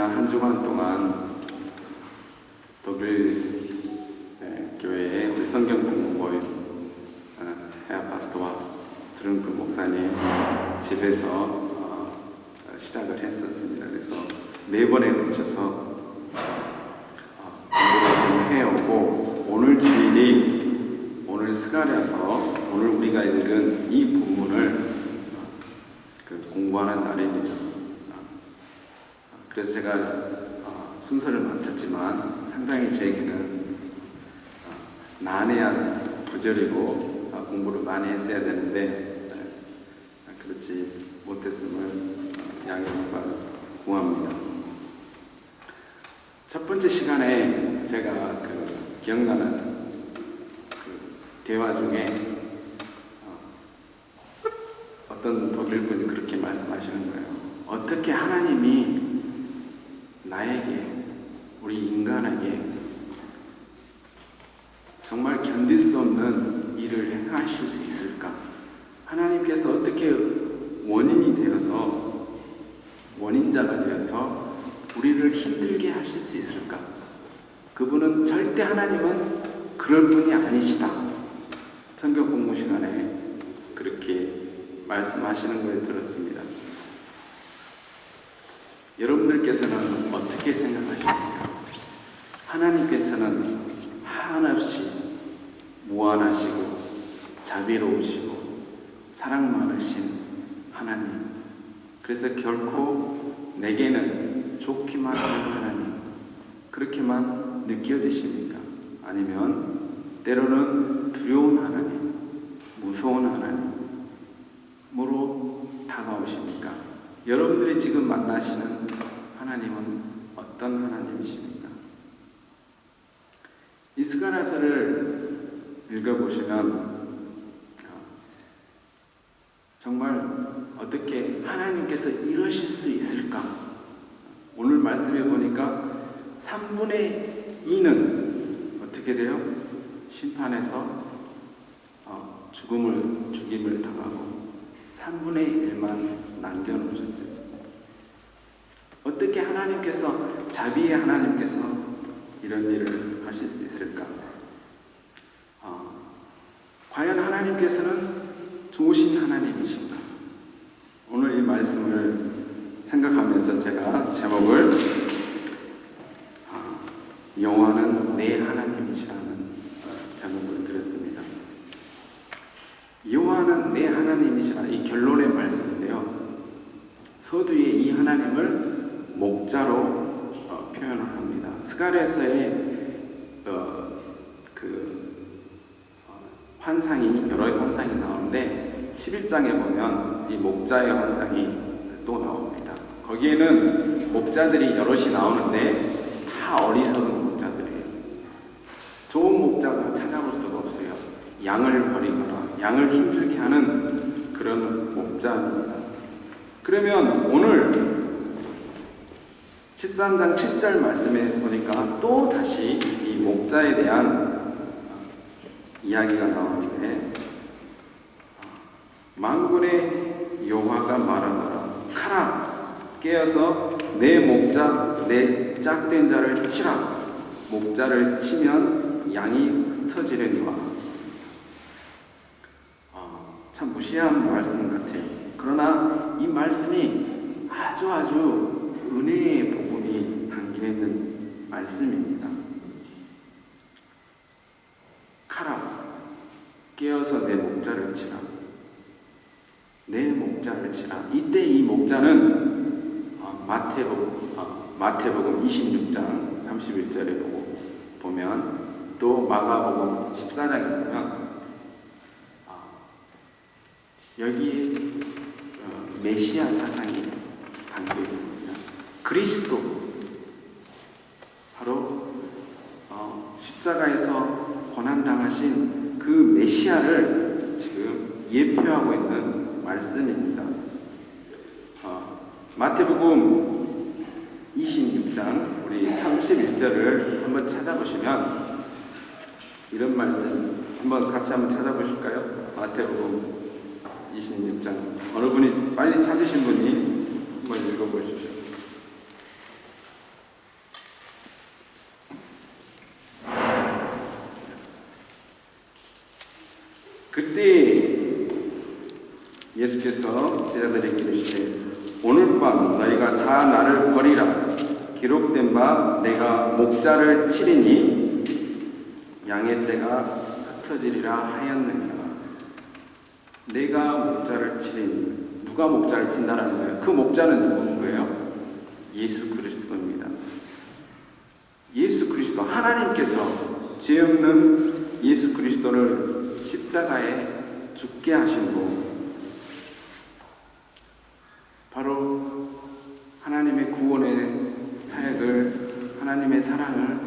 지난 한 주간 동안 독일 교회에 우리 성경 공부모임 헤아 파스토와 스트룽크 목사님 집에서 시작을 했었습니다. 그래서 4번에 걸쳐서 공부를 지금 해오고, 오늘 주일이 오늘 스가랴서 오늘 우리가 읽은 이 본문을 공부하는 날입니다. 그래서 제가 순서를 맡았지만 상당히 저에게는 난해한 구절이고 공부를 많이 했어야 되는데 그렇지 못했음을 양해를 구합니다. 첫 번째 시간에 제가 기억나는 대화 중에 어떤 독일분이 그렇게 말씀하시는 거예요. 어떻게 하나님이 나에게, 우리 인간에게 정말 견딜 수 없는 일을 행하실 수 있을까? 하나님께서 어떻게 원인이 되어서, 원인자가 되어서 우리를 힘들게 하실 수 있을까? 그분은 절대, 하나님은 그럴 분이 아니시다. 성경 공부 시간에 그렇게 말씀하시는 걸 들었습니다. 여러분들께서는 어떻게 생각하십니까? 하나님께서는 한없이 무한하시고 자비로우시고 사랑 많으신 하나님, 그래서 결코 내게는 좋기만 한 하나님, 그렇게만 느껴지십니까? 아니면 때로는 두려운 하나님, 무서운 하나님으로 다가오십니까? 여러분들이 지금 만나시는 하나님은 어떤 하나님이십니까? 이 스가랴서를 읽어보시면 정말 어떻게 하나님께서 이러실 수 있을까? 오늘 말씀해 보니까 3분의 2는 어떻게 돼요? 심판에서 죽임을 당하고 3분의 1만 남겨놓으셨어요. 어떻게 하나님께서, 자비의 하나님께서 이런 일을 하실 수 있을까? 과연 하나님께서는 좋으신 하나님이신가? 오늘 이 말씀을 생각하면서 제가 제목을 여호와는 내 하나님이시라는 제목을 드렸습니다. 여호와는 내 하나님이시라, 이 결론의 말씀인데요. 서두에 이 하나님을 목자로 표현을 합니다. 스가랴서의 환상이, 여러 환상이 나오는데 11장에 보면 이 목자의 환상이 또 나옵니다. 거기에는 목자들이 여럿이 나오는데 다 어리석은 목자들이에요. 좋은 목자가 찾아볼 수가 없어요. 양을 버리거나 양을 힘들게 하는 그런 목자입니다. 그러면 오늘 13장 7절 말씀에 보니까 또 다시 이 목자에 대한 이야기가 나오는데, 만군의 여호와가 말하노라, 가라, 깨어서 내 목자, 내 짝된 자를 치라. 목자를 치면 양이 흩어지려니와. 참 무시한 말씀 같아요. 그러나 이 말씀이 아주 은혜의 복음이 담겨 있는 말씀입니다. 가라, 깨어서 내 목자를 치라. 내 목자를 치라. 이때 이 목자는 마태복음 26장 31절에 보면, 또 마가복음 14장에 보면 여기에 메시아 사상이 담겨 있습니다. 그리스도, 바로 십자가에서 고난당하신 그 메시아를 지금 예표하고 있는 말씀입니다. 마태복음 26장 우리 31절을 한번 찾아보시면 이런 말씀, 한번 같이 한번 찾아보실까요? 마태복음 26장. 어느 분이 빨리 찾으신 분이 한번 읽어보십시오. 그때 예수께서 제자들에게 이르시되 오늘 밤 너희가 다 나를 버리라. 기록된 바 내가 목자를 치리니 양의 떼가 흩어지리라 하였느니라. 내가 목자를 치리니 누가 목자를 친다라는 거예요? 그 목자는 누구인 거예요? 예수 그리스도입니다. 예수 그리스도 하나님께서 죄 없는 예수 그리스도를 십자가에 죽게 하신 분, 바로 하나님의 구원의 사역을, 하나님의 사랑을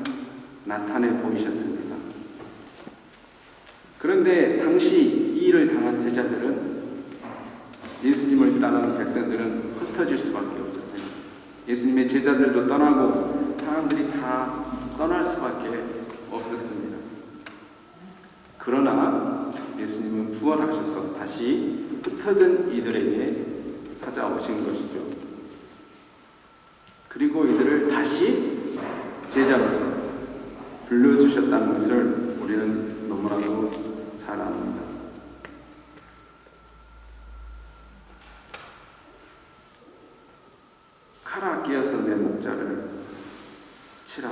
나타내 보이셨습니다. 그런데 당시 이 일을 당한 제자들은, 예수님을 따르는 백성들은 흩어질 수밖에 없었어요. 예수님의 제자들도 떠나고 사람들이 다 떠날 수밖에 없었습니다. 그러나 예수님은 부활하셔서 다시 흩어진 이들에게 찾아오신 것이죠. 그리고 이들을 다시 제자로서 불러주셨다는 것을 우리는 너무나도 잘 압니다. 칼아 끼어서 내 목자를 치라.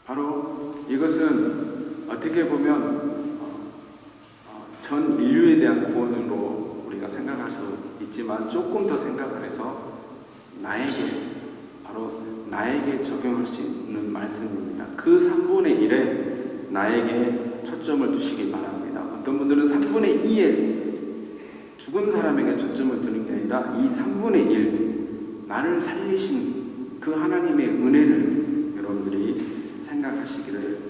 바로 이것은 어떻게 보면 전 인류에 대한 구원으로 우리가 생각할 수 있지만 조금 더 생각을 해서 나에게 적용할 수 있는 말씀입니다. 그 3분의 1에 나에게 초점을 두시기 바랍니다. 어떤 분들은 3분의 2에 죽은 사람에게 초점을 두는 게 아니라 이 3분의 1, 나를 살리신 그 하나님의 은혜를 여러분들이 생각하시기를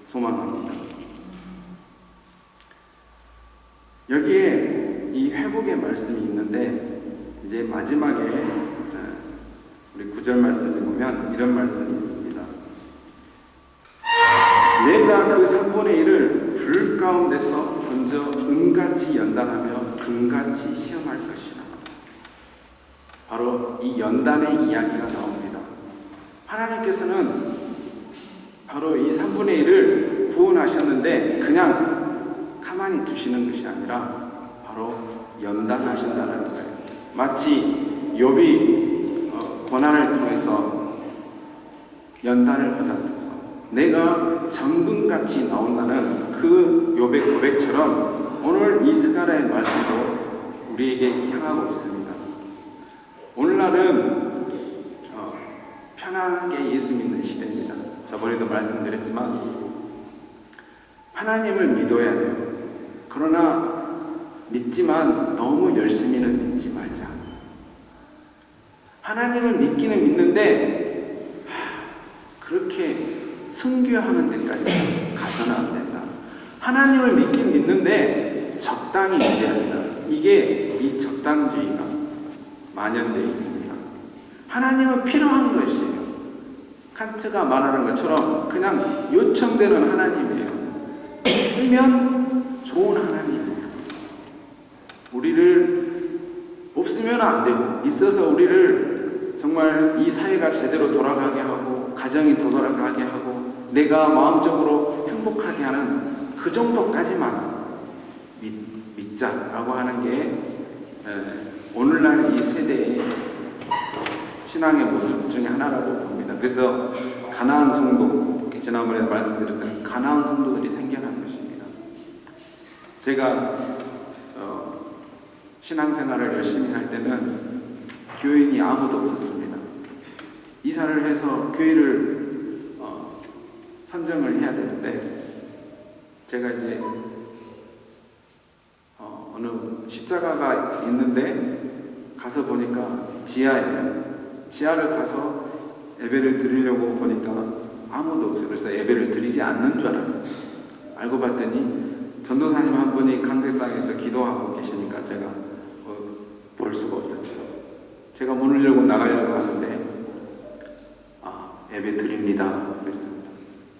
소망합니다. 여기에 이 회복의 말씀이 있는데, 이제 마지막에 우리 9절 말씀에 보면 이런 말씀이 있습니다. 내가 그 3분의 1을 불 가운데서 던져 은같이 연단하며 금같이 시험할 것이라. 바로 이 연단의 이야기가 나옵니다. 하나님께서는 바로 이 3분의 1을 구원하셨는데 그냥 가만히 두시는 것이 아니라 바로 연단하신다는 거예요. 마치 욥이 고난을 통해서 연단을 받았어서 내가 정금같이 나온다는 그 욥의 고백처럼 오늘 이 스가랴의 말씀도 우리에게 향하고 있습니다. 오늘날은 편안하게 예수 믿는 시대입니다. 저번에도 말씀드렸지만 하나님을 믿어야 돼요. 그러나 믿지만 너무 열심히는 믿지 말자. 하나님을 믿기는 믿는데 그렇게 순교하는 데까지 가서는 안 된다. 하나님을 믿긴 믿는데 적당히 믿어야 된다. 이게 이 적당주의가 만연되어 있습니다. 하나님은 필요한 것이에요. 칸트가 말하는 것처럼 그냥 요청되는 하나님이에요. 있으면 좋은 하나님이에요. 우리를 없으면 안 되고 있어서 우리를 정말 이 사회가 제대로 돌아가게 하고 가정이 더 돌아가게 하고 내가 마음적으로 행복하게 하는 그 정도까지만 믿자라고 하는 게 오늘날 이 세대의 신앙의 모습 중에 하나라고 봅니다. 그래서 가나안 성도, 지난번에 말씀드렸던 가나안 성도들이 생겨난 것입니다. 제가 신앙생활을 열심히 할 때는 교인이 아무도 없었습니다. 이사를 해서 교회를 선정을 해야 되는데 제가 이제 어느 십자가가 있는데 가서 보니까 지하예요. 지하를 가서 예배를 드리려고 보니까 아무도 없어요. 그래서 예배를 드리지 않는 줄 알았어요. 알고 봤더니 전도사님 한 분이 강대상에서 기도하고 계시니까 제가 볼 수가 없었죠. 제가 문을 열고 나가려고 하는데 예배 드립니다 그랬습니다.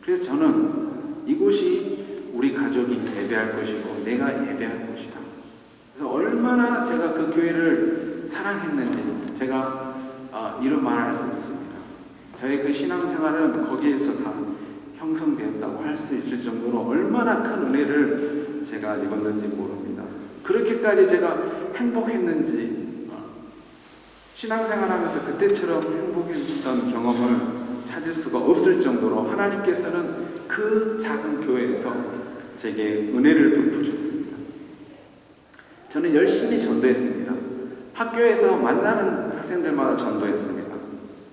그래서 저는 이곳이 우리 가족이 예배할 것이고 내가 예배할 것이다. 그래서 얼마나 제가 그 교회를 사랑했는지 제가 이런 말을 할 수 있습니다. 저의 그 신앙생활은 거기에서 다 형성되었다고 할 수 있을 정도로 얼마나 큰 은혜를 제가 입었는지 모릅니다. 그렇게까지 제가 행복했는지, 신앙생활하면서 그때처럼 행복했던 경험을 찾을 수가 없을 정도로 하나님께서는 그 작은 교회에서 제게 은혜를 베푸셨습니다. 저는 열심히 전도했습니다. 학교에서 만나는 학생들마다 전도했습니다.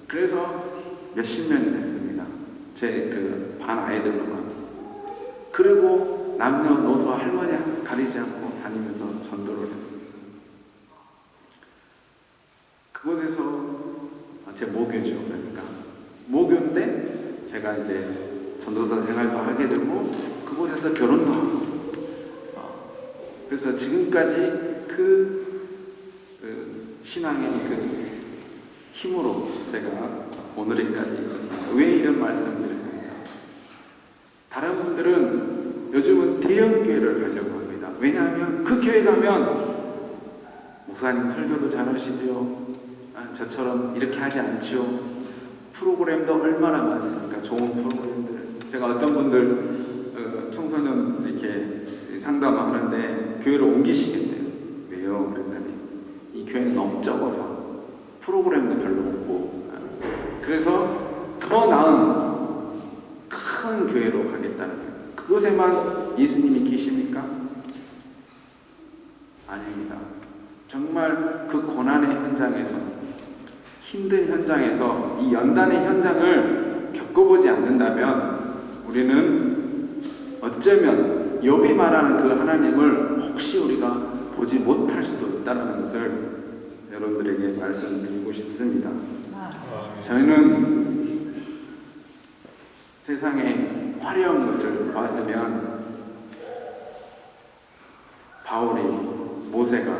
그래서 몇십 년이 됐습니다. 제 그 반 아이들로만. 그리고 남녀노소 할머니 가리지 않고 다니면서 전도를 했습니다. 그곳에서 제 모교죠. 그러니까 모교인데 제가 이제 전도사 생활도 하게 되고 그곳에서 결혼도 하고 그래서 지금까지 그 신앙의 그 힘으로 제가 오늘까지 있었습니다. 왜 이런 말씀을 드렸습니까? 다른 분들은 요즘은 대형교회를 가려고 합니다. 왜냐하면 그 교회 가면 목사님 설교도 잘하시죠. 저처럼 이렇게 하지 않죠. 프로그램도 얼마나 많습니까? 좋은 프로그램들. 제가 어떤 분들 청소년 이렇게 상담하는데 교회를 옮기시겠대요. 왜요? 그랬더니 이 교회는 너무 적어서 프로그램도 별로 없고 그래서 더 나은 큰 교회로 가겠다는 거예요. 그곳에만 예수님이 계십니까? 아닙니다. 정말 그 고난의 현장에서 힘든 현장에서 이 연단의 현장을 겪어보지 않는다면 우리는 어쩌면 욥이 말하는 그 하나님을 혹시 우리가 보지 못할 수도 있다는 것을 여러분들에게 말씀드리고 싶습니다. 저희는 세상에 화려한 것을 보았으면 바울이, 모세가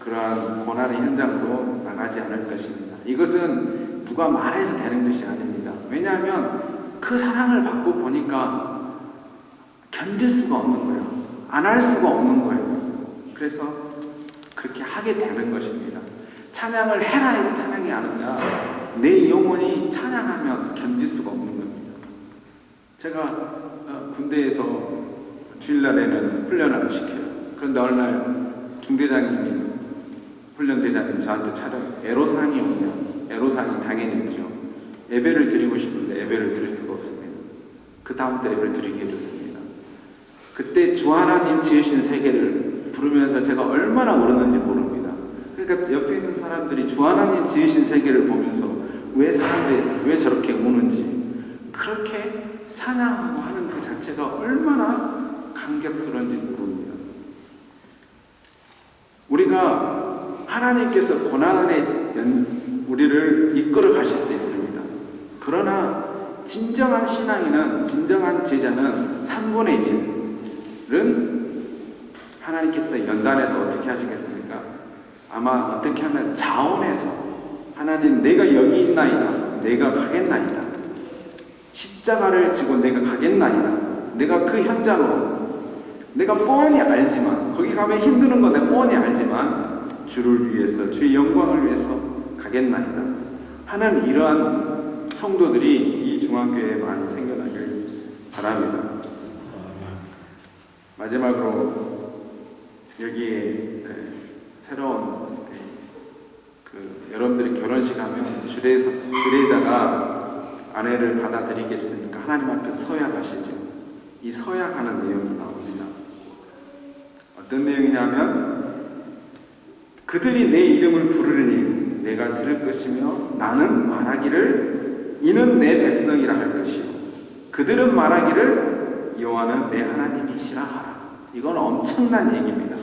그러한 고난의 현장으로 나가지 않을 것입니다. 이것은 누가 말해서 되는 것이 아닙니다. 왜냐하면 그 사랑을 받고 보니까 견딜 수가 없는 거예요. 안 할 수가 없는 거예요. 그래서 그렇게 하게 되는 것입니다. 찬양을 해라 해서 찬양이 아니라 내 영혼이 찬양하면 견딜 수가 없는 겁니다. 제가 군대에서 주일날에는 훈련을 시켜요. 그런데 어느 날 중대장님이 훈련대장님 저한테 찾아와서 애로사항이 오면 애로사항이 당연히 있죠. 예배를 드리고 싶은데 예배를 드릴 수가 없습니다. 그 다음 때 예배를 드리게 해줬습니다. 그때 주 하나님 지으신 세계를 부르면서 제가 얼마나 울었는지 모릅니다. 그러니까 옆에 있는 사람들이 주 하나님 지으신 세계를 보면서 왜 사람들이 왜 저렇게 우는지 그렇게 찬양하고 하는 그 자체가 얼마나 감격스러운지 모릅니다. 우리가 하나님께서 고난에 우리를 이끌어 가실 수 있습니다. 그러나 진정한 신앙인은, 진정한 제자는 3분의 1은 하나님께서 연단해서 어떻게 하시겠습니까? 아마 어떻게 하면 자원해서 하나님 내가 여기 있나이다. 내가 가겠나이다. 십자가를 지고 내가 가겠나이다. 내가 그 현장으로 내가 뻔히 알지만 거기 가면 힘드는 거 내가 뻔히 알지만 주를 위해서 주의 영광을 위해서 가겠나이다 하는 이러한 성도들이 이 중앙교회에 많이 생겨나길 바랍니다. 마지막으로 여기에 새로운 여러분들이 결혼식 하면 주례자가 아내를 받아들이겠습니까? 하나님 앞에 서약하시죠. 이 서약하는 내용이 나옵니다. 어떤 내용이냐면 그들이 내 이름을 부르리니 내가 들을 것이며 나는 말하기를 이는 내 백성이라 할 것이요 그들은 말하기를 여호와는 내 하나님이시라 하라. 이건 엄청난 얘기입니다.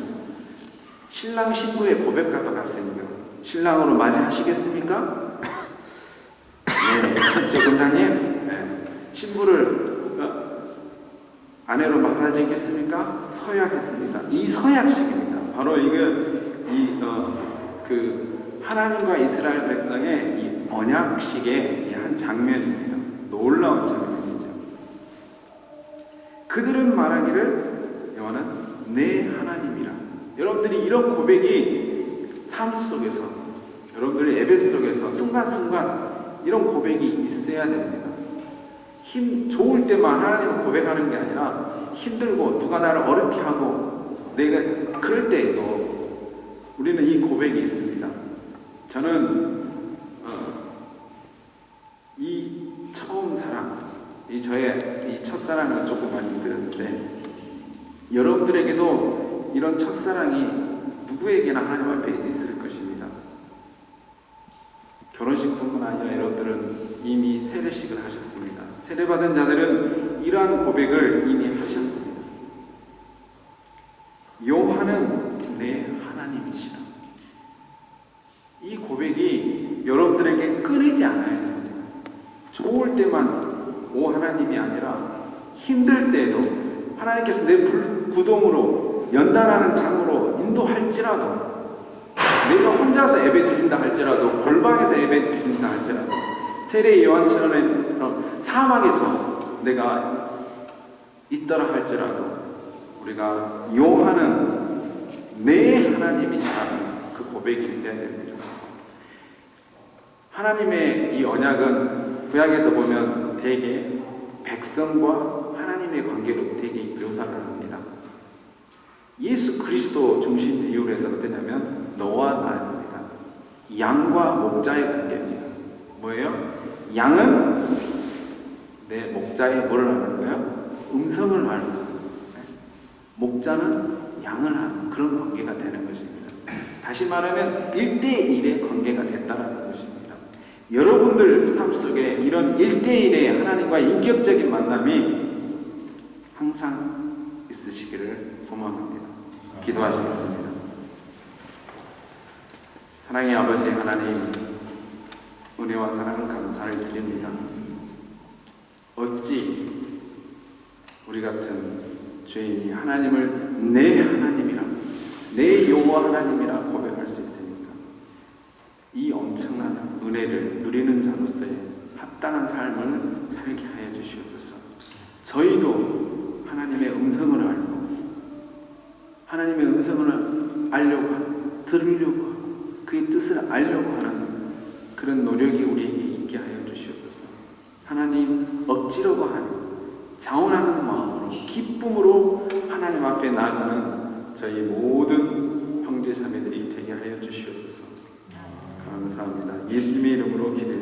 신랑 신부의 고백과도 같으니까 신랑으로 맞이하시겠습니까? 네, 저 권사님 신부를 아내로 맞아주겠습니까? 서약했습니다. 이 서약식입니다. 바로 이게 그 하나님과 이스라엘 백성의 이 언약식의 한 장면입니다. 놀라운 장면이죠. 그들은 말하기를 여호와는 내 하나님이라. 여러분들이 이런 고백이 삶 속에서 여러분들의 예배 속에서 순간순간 이런 고백이 있어야 됩니다. 좋을 때만 하나님을 고백하는 게 아니라 힘들고 누가 나를 어렵게 하고 내가 그럴 때에도 우리는 이 고백이 있습니다. 저는 이 처음 사랑, 저의 이 첫사랑을 조금 말씀드렸는데 여러분들에게도 이런 첫사랑이 누구에게나 하나님 앞에 있을 것입니다. 결혼식뿐만 아니라 여러분들은 이미 세례식을 하셨습니다. 세례받은 자들은 이러한 고백을 이미 하셨습니다. 여호와는 내 하나님이시라. 이 고백이 여러분들에게 끊이지 않아야 됩니다. 좋을 때만 오 하나님이 아니라 힘들 때에도 하나님께서 내 불구동으로 연단하는 장으로 인도할지라도 내가 혼자서 예배 드린다 할지라도 골방에서 예배 드린다 할지라도 세례 요한처럼 사막에서 내가 있더라 할지라도 우리가 여호와는 내 하나님이시라는 그 고백이 있어야 됩니다. 하나님의 이 언약은 구약에서 보면 대개 백성과 하나님의 관계로 되게 묘사를 합니다. 예수 그리스도 중심 이유로 해서 어떠냐면 너와 나입니다. 양과 목자의 관계입니다. 뭐예요? 양은 내 목자의 뭐를 하는 거예요? 음성을 하는 거예요. 목자는 양을 하는 그런 관계가 되는 것입니다. 다시 말하면 1대1의 관계가 됐다는 것입니다. 여러분들 삶 속에 이런 1대1의 하나님과 인격적인 만남이 항상 있으시기를 소망합니다. 기도하시겠습니다. 사랑의 아버지 하나님, 은혜와 사랑을 감사를 드립니다. 어찌 우리 같은 죄인이 하나님을 내 하나님이라, 내 여호와 하나님이라 고백할 수 있습니까? 이 엄청난 은혜를 누리는 자로서의 합당한 삶을 살게 하여 주시옵소서. 저희도 하나님의 음성을 알고 하나님의 음성을 알려고 들으려고 그의 뜻을 알려고 하는 그런 노력이 우리에게 있게 하여 주시옵소서. 하나님 억지려고 하는 자원하는 마음으로 기쁨으로 하나님 앞에 나아가는 저희 모든 형제 자매들이 되게 하여 주시옵소서. 감사합니다. 예수님의 이름으로 기도